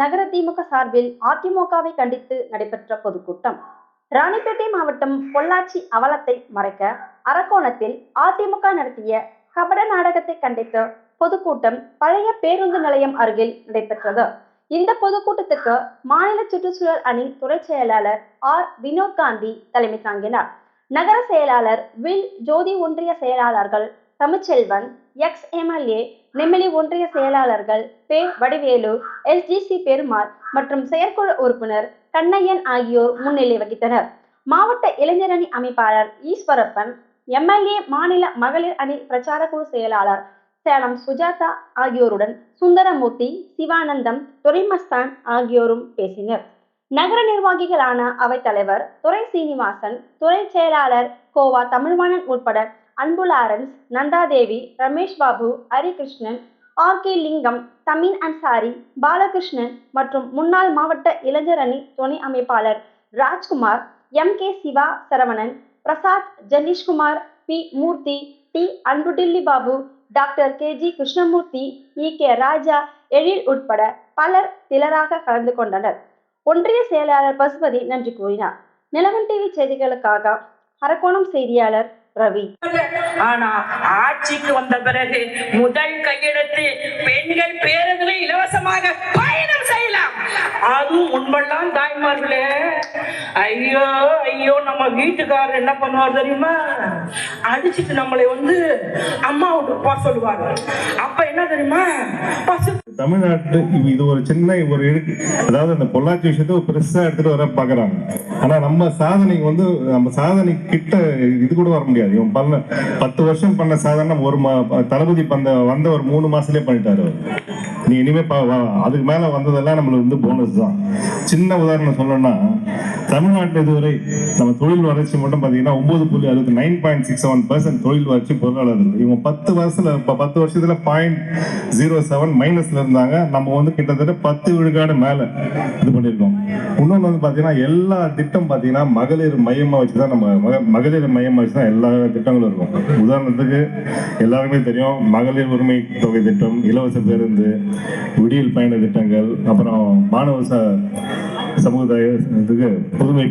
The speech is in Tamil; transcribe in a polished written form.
நகர திமுக சார்பில் அதிமுகவை கண்டித்து நடைபெற்ற பொதுக்கூட்டம். ராணிப்பேட்டை மாவட்டம் பொள்ளாச்சி அவலத்தை மறைக்க அரக்கோணத்தில் அதிமுக நடத்திய கபட நாடகத்தை கண்டித்து பொதுக்கூட்டம் பழைய பேருந்து நிலையம் அருகில் நடைபெற்றது. இந்த பொதுக்கூட்டத்துக்கு மாநில சுற்றுச்சூழல் அணி துறை செயலாளர் ஆர். வினோத் காந்தி தலைமை தாங்கினார். நகர செயலாளர் வில், ஜோதி ஒன்றிய செயலாளர்கள் தமிழ்ச்செல்வன், எக்ஸ் எம்எல்ஏ நெமிலி ஒன்றிய செயலாளர்கள் பே. வடிவேலு, எஸ்ஜிசி பெருமாள் மற்றும் செயற்குழு உறுப்பினர் கண்ணையன் ஆகியோர் முன்னிலை வகித்தனர். மாவட்ட இளைஞரணி அமைப்பாளர் ஈஸ்வரப்பன், எம்எல்ஏ மாநில மகளிர் அணி பிரச்சார குழு செயலாளர் சேலம் சுஜாதா ஆகியோருடன் சுந்தரமூர்த்தி, சிவானந்தம், துரைமஸ்தான் ஆகியோரும் பேசினர். நகர நிர்வாகிகளான அவைத்தலைவர் துரை சீனிவாசன், துறை செயலாளர் கோவா தமிழ்வாணன் உட்பட அன்பு லாரன்ஸ், நந்தாதேவி, ரமேஷ் பாபு, ஹரிகிருஷ்ணன், ஆர்.கே. லிங்கம், தமீன் அன்சாரி, பாலகிருஷ்ணன் மற்றும் முன்னாள் மாவட்ட இளைஞர் அணி துணை அமைப்பாளர் ராஜ்குமார், எம்.கே. சிவா, சரவணன், பிரசாத், ஜனீஷ்குமார், பி. மூர்த்தி, டி. அன்புடில்லி பாபு, டாக்டர் கே.ஜி. கிருஷ்ணமூர்த்தி, இ.கே. ராஜா, எழில் உட்பட பலர் திரளாக கலந்து கொண்டனர். ஒன்றிய செயலாளர் பசுபதி நன்றி கூறினார். நிலவன் டிவி செய்திகளுக்காக அரக்கோணம் செய்தியாளர் ரவி. ஆனா ஆட்சிக்கு வந்த பிறகு முதல் கையெழுத்து பெண்கள் பேருந்துல இலவசமாக பயணம் செய்யலாம். அதுவும் உண்மைதான் தாய்மார்களே. ஐயோ ஐயோ, நம்ம வீட்டுக்காரர் என்ன பண்ணுவார் தெரியுமா? அடிச்சுட்டு நம்மளை அம்மா வீட்டுக்கு போக சொல்லுவாங்க. அப்ப என்ன தெரியுமா, தமிழ்நாட்டு இது ஒரு சின்ன ஒரு இருக்கு. அதாவது அந்த பொள்ளாச்சி விஷயத்தை பெருசா எடுத்துட்டு வர பாக்குறாங்க. ஆனா நம்ம சாதனைக்கு நம்ம சாதனை கிட்ட இது கூட வர முடியாது. இவன் 10 வருஷம் பண்ண சாதனை ஒரு தளபதி வந்த ஒரு 3 மாசத்துலயே பண்ணிட்டாரு. நீ இனிமே அதுக்கு மேல வந்ததெல்லாம் நம்மளுக்கு போனஸ் தான். சின்ன உதாரணம் சொல்லணும்னா, தமிழ்நாட்டில் இதுவரை நம்ம தொழில் வளர்ச்சி மட்டும் பாத்தீங்கன்னா 9.67% தொழில் வளர்ச்சி பொருளாதாரத்தில். இவங்க 10 வருஷத்துல 0.07 மைனஸ்ல இருந்தாங்க. நம்ம கிட்டத்தட்ட 10 விழுக்காடு மேல இது பண்ணிருக்கோம். இன்னொன்னு பாத்தீங்கன்னா எல்லா திட்டம் பாத்தீங்கன்னா மகளிர் மையமா வச்சுதான், நம்ம மகளிர் மையமா வச்சுதான் எல்லா திட்டங்களும் இருக்கும். உதாரணத்துக்கு எல்லாருக்குமே தெரியும், மகளிர் உரிமை தொகை திட்டம், இலவச பேருந்து, விடியல் பயண திட்டங்கள், அப்புறம் மாணவ சமுதாயத்துக்கு புதுமை